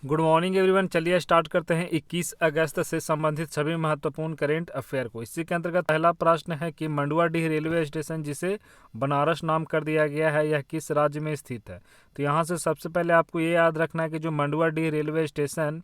Good morning everyone. चलिए start करते हैं 21 अगस्त से संबंधित सभी महत्वपूर्ण करेंट अफेयर को। इसी के अंतर्गत पहला प्रश्न है कि मंडुआडीह रेलवे स्टेशन, जिसे बनारस नाम कर दिया गया है, यह किस राज्य में स्थित है। तो यहाँ से सबसे पहले आपको ये याद रखना है कि जो मंडुआडीह रेलवे स्टेशन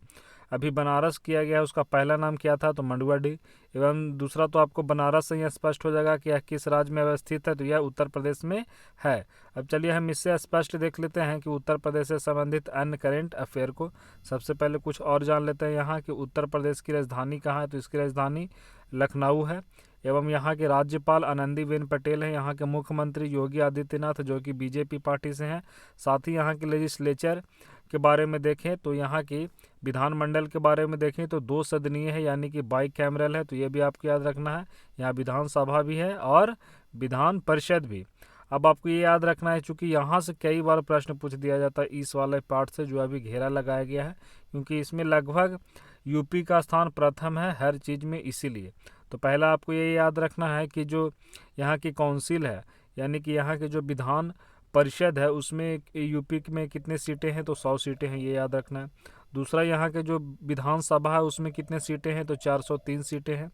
अभी बनारस किया गया है, उसका पहला नाम क्या था, तो मंडुआडीह। एवं दूसरा तो आपको बनारस से यह स्पष्ट हो जाएगा कि यह किस राज्य में अवस्थित है, तो यह उत्तर प्रदेश में है। अब चलिए हम इससे स्पष्ट देख लेते हैं कि उत्तर प्रदेश से संबंधित अन्य करेंट अफेयर को। सबसे पहले कुछ और जान लेते हैं यहाँ कि उत्तर प्रदेश की राजधानी कहाँ है, तो इसकी राजधानी लखनऊ है। एवं यहाँ के राज्यपाल आनंदीबेन पटेल हैं। यहाँ के मुख्यमंत्री योगी आदित्यनाथ, जो कि बीजेपी पार्टी से हैं। साथ ही यहाँ के लेजिस्लेचर के बारे में देखें तो यहाँ की विधानमंडल के बारे में देखें तो 2 सदनीय है, यानी कि बाई कैमरल है, तो ये भी आपको याद रखना है। यहाँ विधानसभा भी है और विधान परिषद भी। अब आपको ये याद रखना है, चूंकि यहाँ से कई बार प्रश्न पूछ दिया जाता है इस वाले पार्ट से जो अभी घेरा लगाया गया है, क्योंकि इसमें लगभग यूपी का स्थान प्रथम है हर चीज़ में, इसीलिए। तो पहला आपको ये याद रखना है कि जो यहाँ की काउंसिल है, यानी कि यहाँ के जो विधान परिषद है, उसमें यूपी में कितने सीटें हैं, तो 100 सीटें हैं, ये याद रखना है। दूसरा, यहाँ के जो विधानसभा है उसमें कितने सीटें हैं, तो 403 सीटें हैं।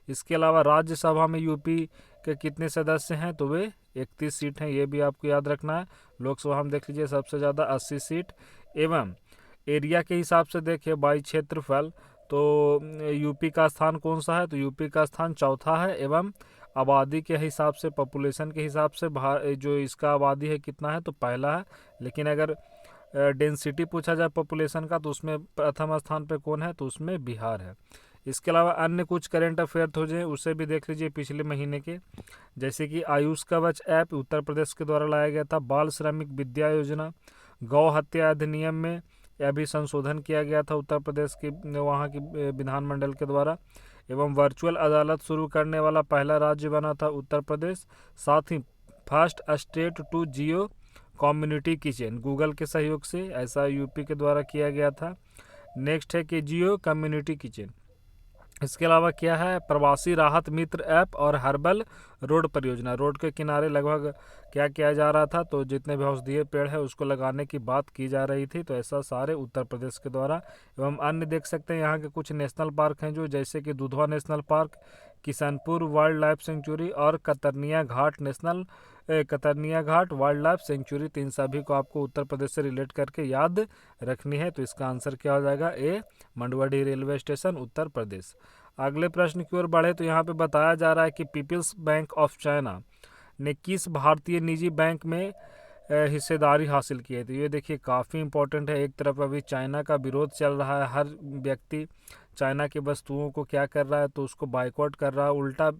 इसके अलावा राज्यसभा में यूपी के कितने सदस्य हैं, तो वे 31 सीट हैं, ये भी आपको याद रखना है। लोकसभा में देख लीजिए सबसे ज़्यादा 80 सीट। एवं एरिया के हिसाब से देखिए बाई क्षेत्रफल, तो यूपी का स्थान कौन सा है, तो यूपी का स्थान चौथा है। एवं आबादी के हिसाब से, पॉपुलेशन के हिसाब से जो इसका आबादी है कितना है, तो पहला है। लेकिन अगर डेंसिटी पूछा जाए पॉपुलेशन का, तो उसमें प्रथम स्थान पे कौन है, तो उसमें बिहार है। इसके अलावा अन्य कुछ करेंट अफेयर हो जाए उसे भी देख लीजिए पिछले महीने के, जैसे कि आयुष कवच ऐप उत्तर प्रदेश के द्वारा लाया गया था। बाल श्रमिक विद्या योजना, गौ हत्या अधिनियम में यह भी संशोधन किया गया था उत्तर प्रदेश की वहाँ की विधानमंडल के द्वारा। एवं वर्चुअल अदालत शुरू करने वाला पहला राज्य बना था उत्तर प्रदेश। साथ ही first state to geo community kitchen Google के सहयोग से, ऐसा यूपी के द्वारा किया गया था। नेक्स्ट है कि जियो कम्युनिटी किचन। इसके अलावा क्या है, प्रवासी राहत मित्र ऐप और हर्बल रोड परियोजना। रोड के किनारे लगभग क्या किया जा रहा था, तो जितने भी औषधीय पेड़ है उसको लगाने की बात की जा रही थी, तो ऐसा सारे उत्तर प्रदेश के द्वारा। एवं अन्य देख सकते हैं यहाँ के कुछ नेशनल पार्क हैं, जो जैसे कि Dudhwa national park, Kishanpur wild life sanctuary और कतरनिया घाट वाइल्ड लाइफ सेंचुरी। तीन सभी को आपको उत्तर प्रदेश से रिलेट करके याद रखनी है। तो इसका आंसर क्या हो जाएगा, ए, मंडुआडीह रेलवे स्टेशन उत्तर प्रदेश। अगले प्रश्न की ओर बढ़े तो यहाँ पे बताया जा रहा है कि पीपल्स बैंक ऑफ चाइना ने किस भारतीय निजी बैंक में हिस्सेदारी हासिल की है। तो ये देखिए काफ़ी इंपॉर्टेंट है। एक तरफ अभी चाइना का विरोध चल रहा है, हर व्यक्ति चाइना की वस्तुओं को क्या कर रहा है, तो उसको बाइकआउट कर रहा है। उल्टा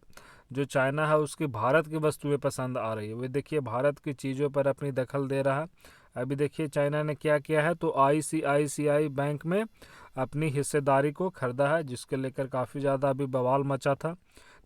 जो चाइना है उसकी भारत की वस्तुएं पसंद आ रही है, वे देखिए भारत की चीज़ों पर अपनी दखल दे रहा है। अभी देखिए चाइना ने क्या किया है, तो आईसीआईसीआई बैंक में अपनी हिस्सेदारी को खरीदा है, जिसके लेकर काफ़ी ज़्यादा अभी बवाल मचा था।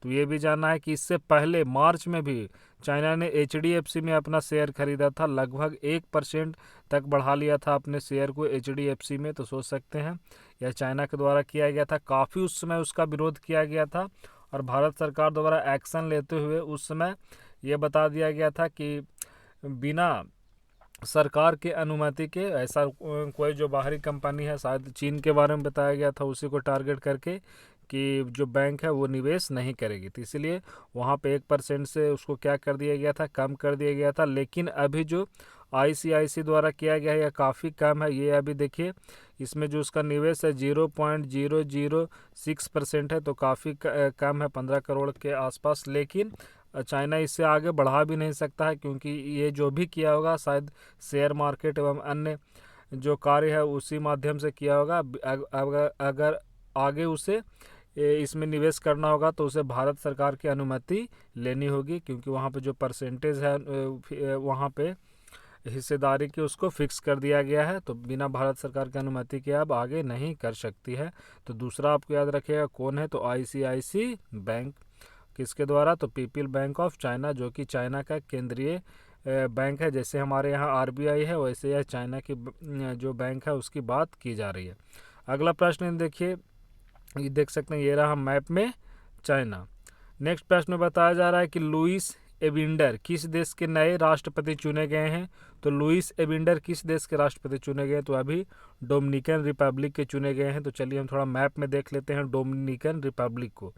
तो ये भी जानना है कि इससे पहले मार्च में भी चाइना ने एचडीएफसी में अपना शेयर खरीदा था, लगभग 1% तक बढ़ा लिया था अपने शेयर को एचडीएफसी में। तो सोच सकते हैं यह चाइना के द्वारा किया गया था। काफ़ी उस समय उसका विरोध किया गया था और भारत सरकार द्वारा एक्शन लेते हुए उस समय ये बता दिया गया था कि बिना सरकार के अनुमति के ऐसा कोई जो बाहरी कंपनी है, शायद चीन के बारे में बताया गया था, उसी को टारगेट करके कि जो बैंक है वो निवेश नहीं करेगी। तो इसलिए वहाँ पे 1% से उसको क्या कर दिया गया था, कम कर दिया गया था। लेकिन अभी जो आईसीआईसी द्वारा किया गया है यह काफ़ी कम है। ये अभी देखिए इसमें जो उसका निवेश है 0.006% है, तो काफ़ी कम है, 15 करोड़ के आसपास। लेकिन चाइना इससे आगे बढ़ा भी नहीं सकता है, क्योंकि ये जो भी किया होगा शायद शेयर मार्केट एवं अन्य जो कार्य है उसी माध्यम से किया होगा। अगर आगे उसे इसमें निवेश करना होगा तो उसे भारत सरकार की अनुमति लेनी होगी, क्योंकि वहाँ पे जो परसेंटेज है वहाँ पे हिस्सेदारी की उसको फिक्स कर दिया गया है। तो बिना भारत सरकार की अनुमति के अब आगे नहीं कर सकती है। तो दूसरा आपको याद रखिएगा कौन है, तो आईसीआईसी बैंक। किसके द्वारा, तो पीपल बैंक ऑफ चाइना, जो कि चाइना का केंद्रीय बैंक है। जैसे हमारे यहाँ आरबीआई है, वैसे यह चाइना की जो बैंक है उसकी बात की जा रही है। अगला प्रश्न देखिए, ये देख सकते हैं, ये रहा मैप में चाइना। नेक्स्ट प्रश्न में बताया जा रहा है कि लुइस एबिंडर किस देश के नए राष्ट्रपति चुने गए हैं? तो लुइस एबिंडर किस देश के राष्ट्रपति चुने गए हैं? तो अभी डोमिनिकन रिपब्लिक के चुने गए हैं। तो चलिए हम थोड़ा मैप में देख लेते हैं डोमिनिकन रिपब्लिक को।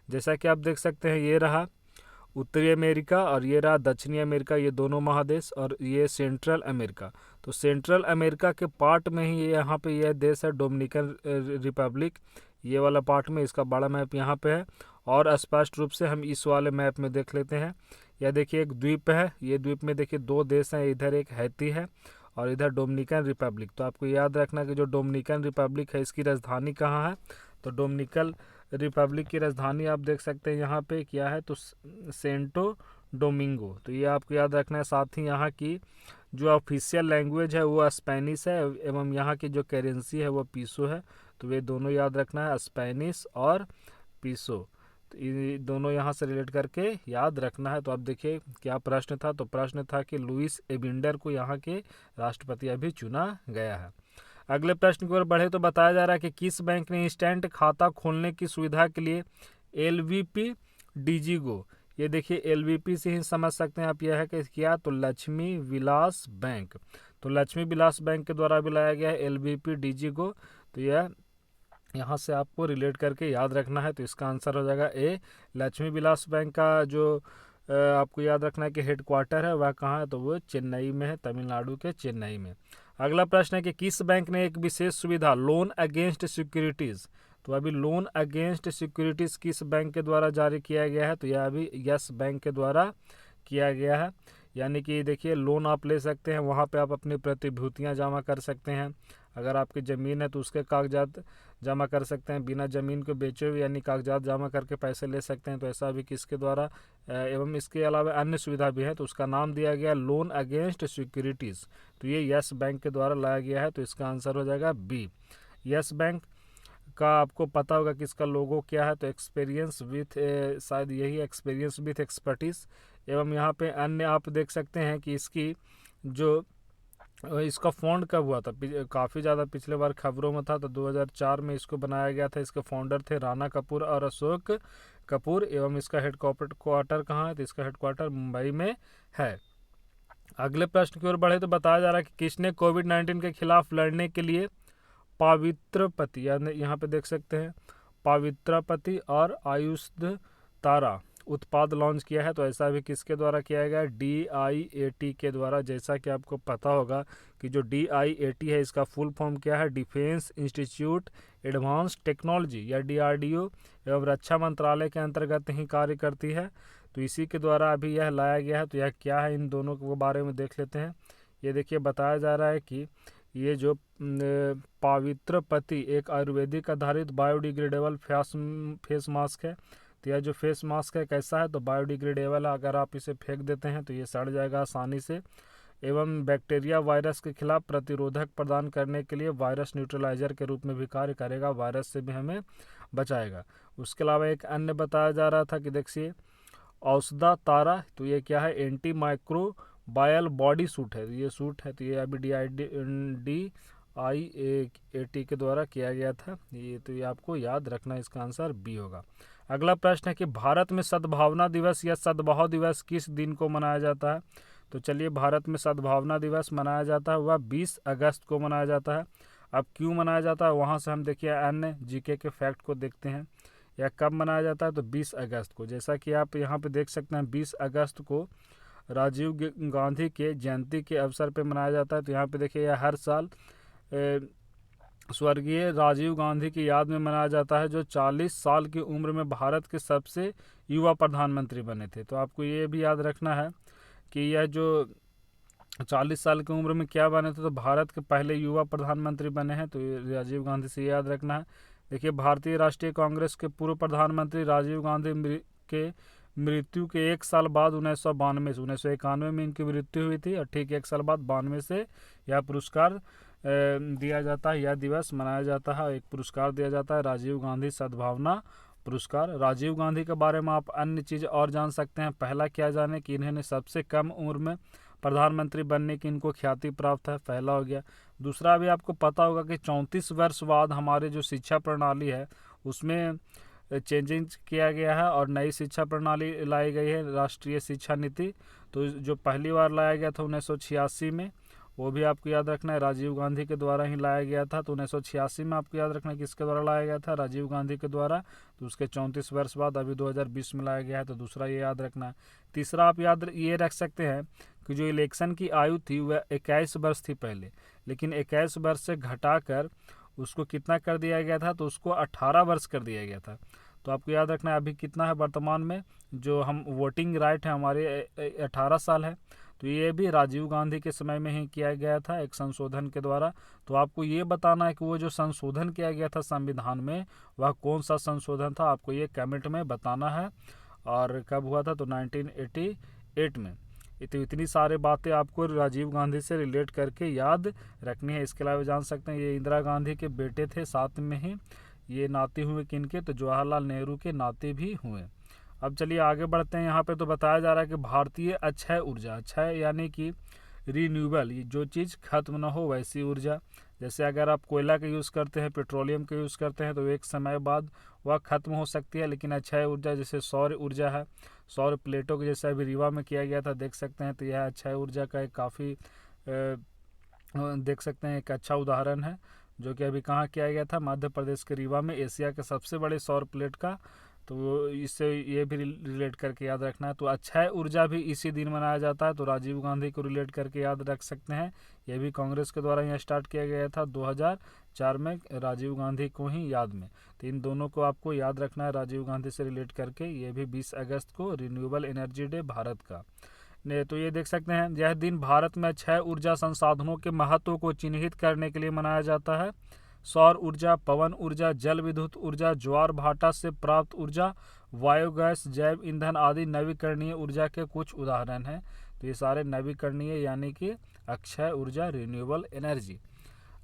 जैसा कि आप देख सकते हैं, ये रहा उत्तरी अमेरिका और ये रहा दक्षिणी अमेरिका, ये दोनों महादेश, और ये सेंट्रल अमेरिका। तो सेंट्रल अमेरिका के पार्ट में ही यहाँ पे यह देश है डोमिनिकन रिपब्लिक, ये वाला पार्ट में। इसका बड़ा मैप यहाँ पे है और स्पष्ट रूप से हम इस वाले मैप में देख लेते हैं। यह देखिए एक द्वीप है, ये द्वीप में देखिए दो देश हैं, इधर एक हैती है और इधर डोमिनिकन रिपब्लिक। तो आपको याद रखना कि जो डोमिनिकन रिपब्लिक है इसकी राजधानी कहाँ है? तो डोमिनिकन रिपब्लिक की राजधानी आप देख सकते हैं यहाँ पे क्या है, तो सेंटो डोमिंगो। तो ये आपको याद रखना है। साथ ही यहाँ की जो ऑफिशियल लैंग्वेज है वो स्पेनिश है एवं यहाँ की जो करेंसी है वो पीसो है। तो ये दोनों याद रखना है, स्पेनिश और पीसो। तो ये दोनों यहाँ से रिलेट करके याद रखना है। तो अब देखिए क्या प्रश्न था, तो प्रश्न था कि लुइस एबिंडर को यहाँ के राष्ट्रपति अभी चुना गया है। अगले प्रश्न की ओर बढ़े तो बताया जा रहा है कि किस बैंक ने इंस्टेंट खाता खोलने की सुविधा के लिए LVP डिजिगो, ये देखिए LVP से ही समझ सकते हैं आप, यह है कि क्या, तो लक्ष्मी विलास बैंक। तो लक्ष्मी विलास बैंक के द्वारा भी लाया गया है LVP डिजिगो। तो यह यहाँ से आपको रिलेट करके याद रखना है। तो इसका आंसर हो जाएगा ए। लक्ष्मी विलास बैंक का जो आपको याद रखना है कि हेडक्वार्टर है वह कहाँ है, तो वो चेन्नई में है, तमिलनाडु के चेन्नई में। अगला प्रश्न है कि किस बैंक ने एक विशेष सुविधा लोन अगेंस्ट सिक्योरिटीज़, तो अभी लोन अगेंस्ट सिक्योरिटीज़ किस बैंक के द्वारा जारी किया गया है? तो यह अभी यस बैंक के द्वारा किया गया है। यानी कि देखिए लोन आप ले सकते हैं, वहाँ पे आप अपनी प्रतिभूतियाँ जमा कर सकते हैं। अगर आपकी ज़मीन है तो उसके कागजात जमा कर सकते हैं, बिना ज़मीन को बेचे हुए यानी कागजात जमा करके पैसे ले सकते हैं। तो ऐसा भी किसके द्वारा, एवं इसके अलावा अन्य सुविधा भी है, तो उसका नाम दिया गया लोन अगेंस्ट सिक्योरिटीज़। तो ये यस बैंक के द्वारा लाया गया है। तो इसका आंसर हो जाएगा बी। यस बैंक का आपको पता होगा कि इसका लोगो क्या है, तो एक्सपीरियंस विथ, शायद यही एक्सपीरियंस विथ एक्सपर्टीज़। एवं यहाँ पे अन्य आप देख सकते हैं कि इसकी जो इसका फॉन्ड कब हुआ था, काफ़ी ज़्यादा पिछले बार खबरों में था। तो 2004 में इसको बनाया गया था। इसके फाउंडर थे राणा कपूर और अशोक कपूर। एवं इसका हेडक्वार्टर कहाँ है, तो इसका हेडक्वार्टर मुंबई में है। अगले प्रश्न की ओर बढ़े तो बताया जा रहा है कि किसने कोविड-19 के खिलाफ लड़ने के लिए पावित्रपति, यानी यहाँ पे देख सकते हैं पावित्रपति और आयुष्ध तारा उत्पाद लॉन्च किया है। तो ऐसा भी किसके द्वारा किया गया है? DIAT के द्वारा। जैसा कि आपको पता होगा कि जो DIAT है इसका फुल फॉर्म क्या है, डिफेंस इंस्टीट्यूट एडवांस टेक्नोलॉजी, या DRDO एवं रक्षा मंत्रालय के अंतर्गत ही कार्य करती है। तो इसी के द्वारा अभी यह लाया गया है। तो यह क्या है, इन दोनों के बारे में देख लेते हैं। ये देखिए बताया जा रहा है कि ये जो पावित्रपति एक आयुर्वेदिक आधारित बायोडिग्रेडेबल फेस मास्क है। तो यह जो फेस मास्क है कैसा है, तो बायोडिग्रेडेबल है। अगर आप इसे फेंक देते हैं तो ये सड़ जाएगा आसानी से। एवं बैक्टीरिया वायरस के खिलाफ प्रतिरोधक प्रदान करने के लिए वायरस न्यूट्रलाइजर के रूप में भी कार्य करेगा, वायरस से भी हमें बचाएगा। उसके अलावा एक अन्य बताया जा रहा था कि देखिए औषधा तारा, तो ये क्या है, एंटी माइक्रोबायल बॉडी सूट है। ये सूट है, तो ये अभी DIAT के द्वारा किया गया था। ये तो ये आपको याद रखना, इसका आंसर बी होगा। अगला प्रश्न है कि भारत में सद्भावना दिवस या सद्भाव दिवस किस दिन को मनाया जाता है? तो चलिए भारत में सद्भावना दिवस मनाया जाता है वह 20 अगस्त को मनाया जाता है। अब क्यों मनाया जाता है, वहाँ से हम देखिए अन्य GK के फैक्ट को देखते हैं। यह कब मनाया जाता है, तो 20 अगस्त को। जैसा कि आप यहाँ पे देख सकते हैं 20 अगस्त को राजीव गांधी के जयंती के अवसर पे मनाया जाता है। तो यहाँ पे देखिए यह हर साल स्वर्गीय राजीव गांधी की याद में मनाया जाता है, जो 40 साल की उम्र में भारत के सबसे युवा प्रधानमंत्री बने थे। तो आपको ये भी याद रखना है कि यह जो 40 साल की उम्र में क्या बने थे, तो भारत के पहले युवा प्रधानमंत्री बने हैं। तो ये राजीव गांधी से याद रखना है। देखिए भारतीय राष्ट्रीय कांग्रेस के पूर्व प्रधानमंत्री राजीव गांधी के मृत्यु के 1 साल बाद 1991 में इनकी मृत्यु हुई थी, और ठीक 1 साल बाद 92 से यह पुरस्कार दिया जाता है, यह दिवस मनाया जाता है। एक पुरस्कार दिया जाता है राजीव गांधी सद्भावना पुरस्कार। राजीव गांधी के बारे में आप अन्य चीज़ और जान सकते हैं। पहला क्या जाने कि इन्होंने सबसे कम उम्र में प्रधानमंत्री बनने की इनको ख्याति प्राप्त है, पहला हो गया। दूसरा भी आपको पता होगा कि 34 वर्ष बाद हमारे जो शिक्षा प्रणाली है उसमें चेंजिंग किया गया है और नई शिक्षा प्रणाली लाई गई है, राष्ट्रीय शिक्षा नीति। तो जो पहली बार लाया गया था 1986 में, वो भी आपको याद रखना है, राजीव गांधी के द्वारा ही लाया गया था। तो 1986 में आपको याद रखना है किसके द्वारा लाया गया था, राजीव गांधी के द्वारा। तो उसके 34 वर्ष बाद अभी 2020 में लाया गया है, तो दूसरा ये याद रखना है। तीसरा आप याद ये रख सकते हैं कि जो इलेक्शन की आयु थी वह 21 वर्ष थी पहले, लेकिन 21 वर्ष से घटाकर उसको कितना कर दिया गया था, तो उसको 18 वर्ष कर दिया गया था। तो आपको याद रखना है अभी कितना है वर्तमान में, जो हम वोटिंग राइट है हमारे 18 साल है। तो ये भी राजीव गांधी के समय में ही किया गया था एक संशोधन के द्वारा। तो आपको ये बताना है कि वो जो संशोधन किया गया था संविधान में, वह कौन सा संशोधन था, आपको ये कमेंट में बताना है। और कब हुआ था, तो 1988 में। तो इतनी सारी बातें आपको राजीव गांधी से रिलेट करके याद रखनी है। इसके अलावा जान सकते हैं ये इंदिरा गांधी के बेटे थे, साथ में ही ये नाते हुए किनके, तो जवाहरलाल नेहरू के नाते भी हुए। अब चलिए आगे बढ़ते हैं। यहाँ पे तो बताया जा रहा है कि भारतीय अक्षय ऊर्जा, अक्षय यानी कि रीन्यूएबल, ये जो चीज़ खत्म ना हो वैसी ऊर्जा। जैसे अगर आप कोयला का यूज़ करते हैं, पेट्रोलियम का यूज़ करते हैं, तो एक समय बाद वह खत्म हो सकती है। लेकिन अक्षय ऊर्जा जैसे सौर ऊर्जा है, सौर प्लेटों के जैसे अभी रीवा में किया गया था, देख सकते हैं। तो यह अक्षय ऊर्जा का एक काफ़ी देख सकते हैं एक अच्छा उदाहरण है, जो कि अभी कहाँ किया गया था, मध्य प्रदेश के रीवा में, एशिया के सबसे बड़े सौर प्लेट का। तो इससे ये भी रिलेट करके याद रखना है। तो अक्षय ऊर्जा भी इसी दिन मनाया जाता है, तो राजीव गांधी को रिलेट करके याद रख सकते हैं। ये भी कांग्रेस के द्वारा यहाँ स्टार्ट किया गया था 2004 में, राजीव गांधी को ही याद में। तो इन दोनों को आपको याद रखना है राजीव गांधी से रिलेट करके। ये भी 20 अगस्त को रिन्यूएबल एनर्जी डे भारत का। तो ये देख सकते हैं, यह दिन भारत में अक्षय ऊर्जा संसाधनों के महत्व को चिन्हित करने के लिए मनाया जाता है। सौर ऊर्जा, पवन ऊर्जा, जल विद्युत ऊर्जा, ज्वार भाटा से प्राप्त ऊर्जा, बायोगैस, जैव ईंधन आदि नवीकरणीय ऊर्जा के कुछ उदाहरण हैं। तो ये सारे नवीकरणीय यानी कि अक्षय ऊर्जा, रिन्यूएबल एनर्जी।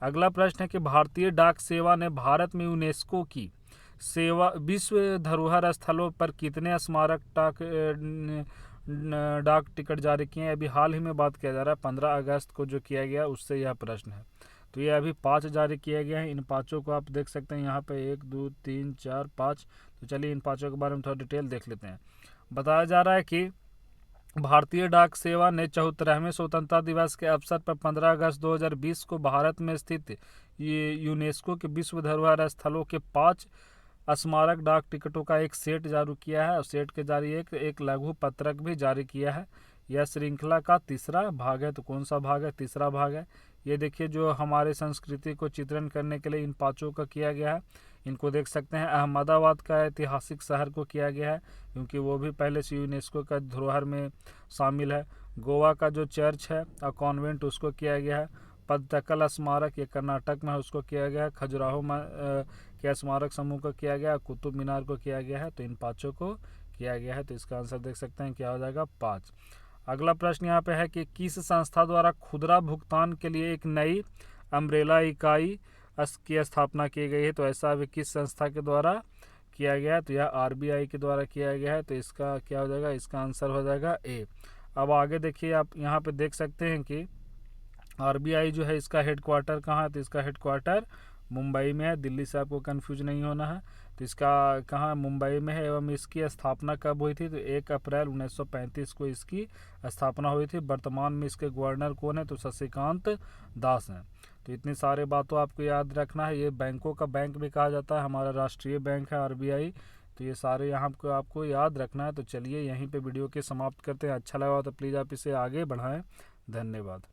अगला प्रश्न है कि भारतीय डाक सेवा ने भारत में यूनेस्को की सेवा विश्व धरोहर स्थलों पर कितने स्मारक डाक टिकट जारी किए हैं। अभी हाल ही में बात किया जा रहा है 15 अगस्त को जो किया गया, उससे यह प्रश्न है। तो ये अभी 5 जारी किए गए हैं। इन पाँचों को आप देख सकते हैं यहाँ पे 1 2 3 4 5। तो चलिए इन पाँचों के बारे में थोड़ा डिटेल देख लेते हैं। बताया जा रहा है कि भारतीय डाक सेवा ने 74वें स्वतंत्रता दिवस के अवसर पर 15 अगस्त 2020 को भारत में स्थित ये यूनेस्को के विश्व धरोहर स्थलों के 5 स्मारक डाक टिकटों का एक सेट जारी किया है, और सेट के जारी एक लघु पत्रक भी जारी किया है। यह श्रृंखला का तीसरा भाग है। तो कौन सा भाग है, तीसरा भाग है। ये देखिए जो हमारे संस्कृति को चित्रण करने के लिए इन पाँचों का किया गया है। इनको देख सकते हैं, अहमदाबाद का ऐतिहासिक शहर को किया गया है, क्योंकि वो भी पहले से यूनेस्को का धरोहर में शामिल है। गोवा का जो चर्च है और कॉन्वेंट, उसको किया गया है। पद्दकल स्मारक, ये कर्नाटक में है, उसको किया गया है। खजुराहो के स्मारक समूह को किया गया, कुतुब मीनार को किया गया है। तो इन पाँचों को किया गया है। तो इसका आंसर देख सकते हैं क्या हो जाएगा, 5। अगला प्रश्न यहाँ पे है कि किस संस्था द्वारा खुदरा भुगतान के लिए एक नई अम्ब्रेला इकाई की स्थापना की गई है। तो ऐसा भी किस संस्था के द्वारा किया गया है, तो यह आरबीआई के द्वारा किया गया है। तो इसका क्या हो जाएगा, इसका आंसर हो जाएगा ए। अब आगे देखिए, आप यहाँ पे देख सकते हैं कि आरबीआई जो है इसका हेडक्वार्टर कहाँ है, तो इसका हेडक्वार्टर मुंबई में है। दिल्ली से आपको कंफ्यूज नहीं होना है। तो इसका कहाँ, मुंबई में है। एवं इसकी स्थापना कब हुई थी, तो 1 अप्रैल 1935 को इसकी स्थापना हुई थी। वर्तमान में इसके गवर्नर कौन है, तो शशिकांत दास हैं। तो इतनी सारे बातों आपको याद रखना है। ये बैंकों का बैंक भी कहा जाता है, हमारा राष्ट्रीय बैंक है आरबीआई। तो ये सारे यहाँ को आपको याद रखना है। तो चलिए यहीं पे वीडियो के समाप्त करते हैं। अच्छा लगा तो प्लीज़ आप इसे आगे बढ़ाएं। धन्यवाद।